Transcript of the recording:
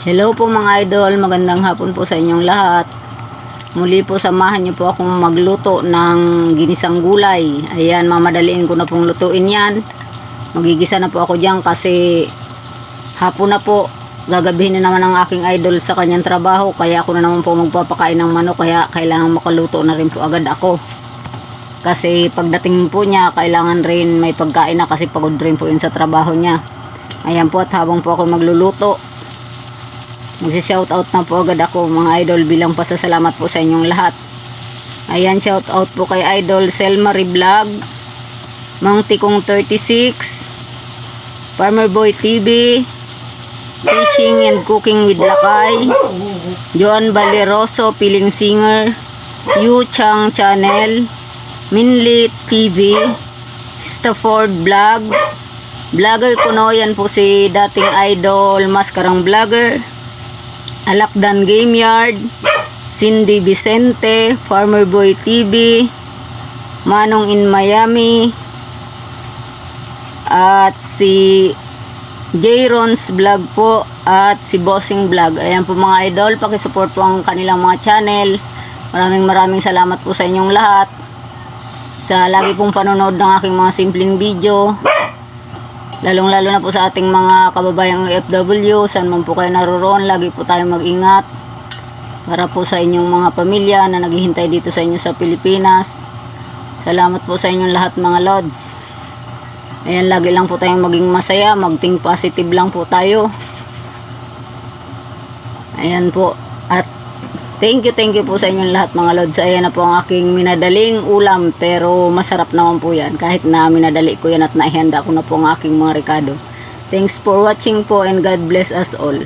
Hello po mga idol, magandang hapon po sa inyong lahat. Muli po samahan niyo po akong magluto ng ginisang gulay. Ayan, mamadaliin ko na pong lutuin yan. Magigisa na po ako dyan kasi hapon na po. Gagabihin na naman ang aking idol sa kanyang trabaho. Kaya ako na naman po magpapakain ng manok. Kaya kailangan makaluto na rin po agad ako. Kasi pagdating po niya, kailangan rin may pagkain na kasi pagod rin po yun sa trabaho niya. Ayan po, at habang po ako magluluto, magsi-shoutout na po agad ako mga idol bilang pasasalamat po sa inyong lahat. Ayan, shoutout po kay Idol Selma Vlog, Mang Tikong 36, Farmer Boy TV, Fishing and Cooking with Lakay, Joan Valeroso Piling Singer, Yu Chang Channel, Minli TV, Stafford Vlog, Vlogger Kuno, yan po si dating idol Maskarang Vlogger, Alakdan Game Yard, Cindy Vicente, Farmer Boy TV, Manong in Miami, at si Jayron's Vlog po, at si Bossing Vlog. Ayan po mga idol, pakisupport po ang kanilang mga channel. Maraming salamat po sa inyong lahat sa lagi pong panonood ng aking mga simpleng video. Lalong-lalo na po sa ating mga kababayang OFW, saan man po kayo naroroon, lagi po tayong mag-ingat para po sa inyong mga pamilya na naghihintay dito sa inyo sa Pilipinas. Salamat po sa inyong lahat mga lods. Ayan, lagi lang po tayong maging masaya, mag-think positive lang po tayo. Ayan po, at thank you po sa inyong lahat mga lods. Ayan na po ang aking minadaling ulam, pero masarap naman po yan kahit na minadali ko yan at naihanda ko na po ang aking mga rekado. Thanks for watching po and God bless us all.